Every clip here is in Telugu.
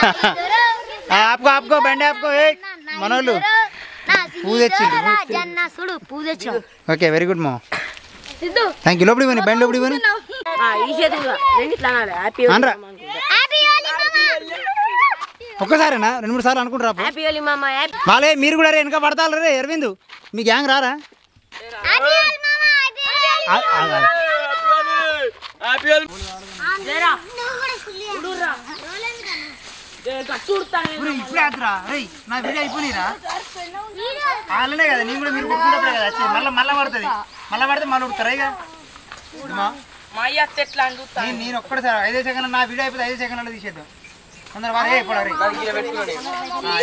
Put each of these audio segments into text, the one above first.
आपको आपको బండి आपको మనోళ్ళు ఓకే వెరీ గుడ్ మా థ్యాంక్ యూ లోపలికి పోనీ బండి లోపలికి పోనీ ఒక్కసారేనా 2-3 సార్లు అనుకుంటారా వాళ్ళే మీరు కూడా రే వెనక పడతారు రే అరవింద్ మీ గ్యాంగ్ రారా నా వీడియో అయిపోయిరా వాళ్ళనే కదా నేను కూడా మీరు కొట్టుకుంటే కదా మళ్ళీ పడుతుంది మళ్ళీ పడితే మళ్ళీ ఉడతారా ఇక నేను ఒక్కడసారి 5 సెకండ్లు నా వీడియో అయిపోతే 5 సెకండ్లు తీసేద్దాం అందరు వారే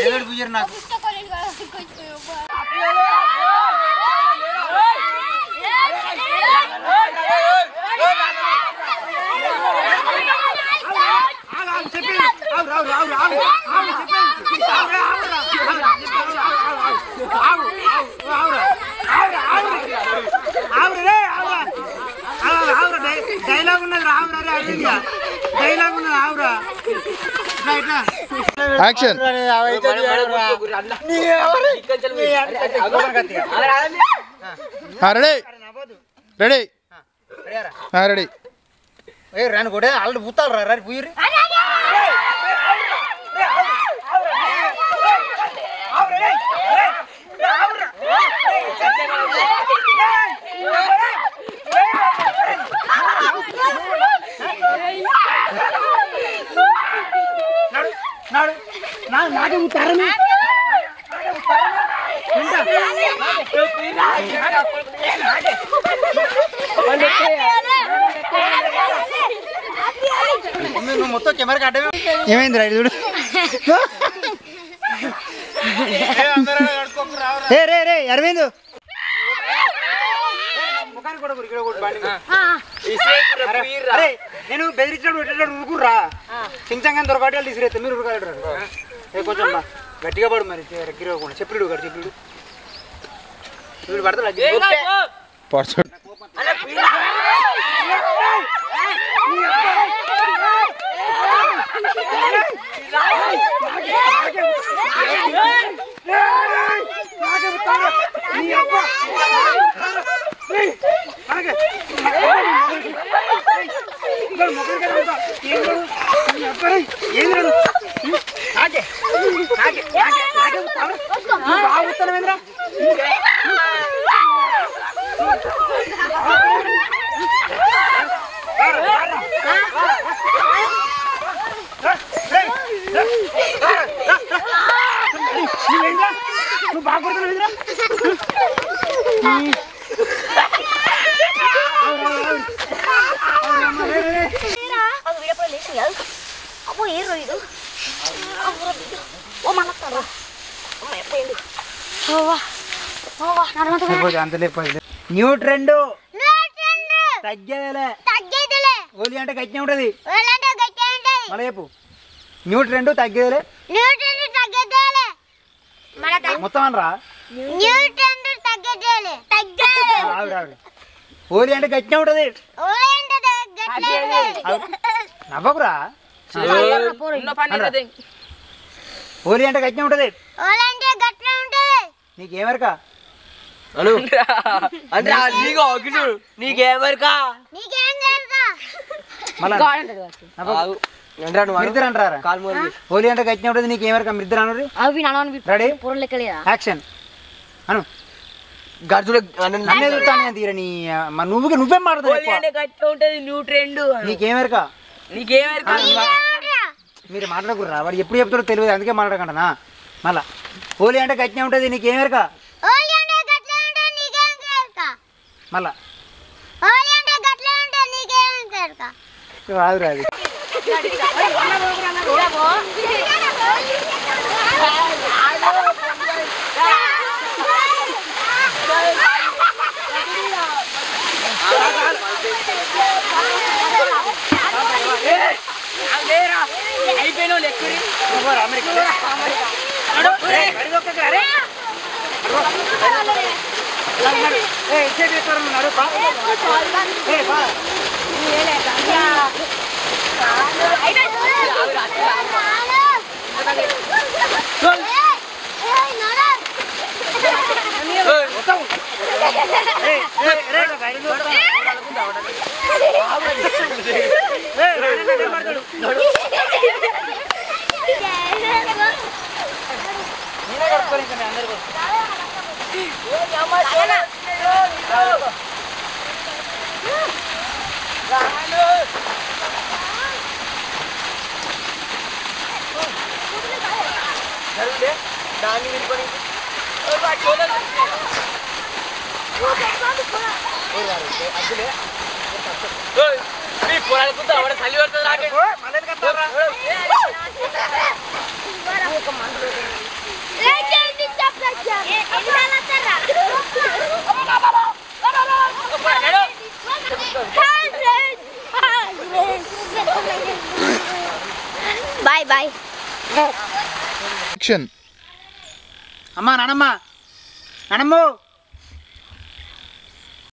ఏదో గుయ్యరు నాకు డైలాగ్ ఉన్నది రావురా డైలాగ్ ఉన్నది ఆవురా యాక్షన్ రెడీ రెడీ రెడీ రాను కూడా ఆల్రెడీ పూతాలు రా పూయరు నాకే ఉత్తరం మొత్తం కెమెరా అడ్డమే ఏమైంది రైట్ చూడు రే రే అరవింద్ నేను బెదిరించినప్పుడు పెట్టేటప్పుడు ఉరుకుర్రా చించంగా దొరకటి తీసుకురేస్తా మీరు ఉరకాడు కొంచెం గట్టిగా పడు మరి గిరవకుండా చెప్పుడు గారు చెప్పుడు వీడు పడతాడు నువ్వు బాగా కొడుతున్నావు న్యూట్రెండ్ తగ్గేదిలే ఓలి అంటే గట్టినే ఉంటది మళ్ళీ చెప్పు న్యూట్రెండ్ తగ్గేదిలే మొత్తం అనరా ఓలి అంటే గట్టినే ఉంటది నవ్వకురా ఓలి అంటే గట్టినే ఉంటది నీకేమరక నీకేమరకా మిద్దరు అంటారా ఓలి అంటే గట్టినే ఉంటది నీకేమరక మిద్దరు అను రెడీ యాక్షన్ అను గర్జుడు నన్నే చూస్తాను తీర నీ నువ్వేం మాట్లాడుతావు నీకేమరక మీరు మాట్లాడకుర్రా వాడు ఎప్పుడు చెప్తాడో తెలియదు అందుకే మాట్లాడకంటనా మళ్ళా ఓలి అంటే గట్టినే ఉంటుంది నీకేమరక మళ్ళా రాదు రాదు నేనే కడుక్కోరు ఇంకా అందరికీ దాన్ని వినుకొని బాయ్ బాయ్ అమ్మా నానమ్మ నానమ్మ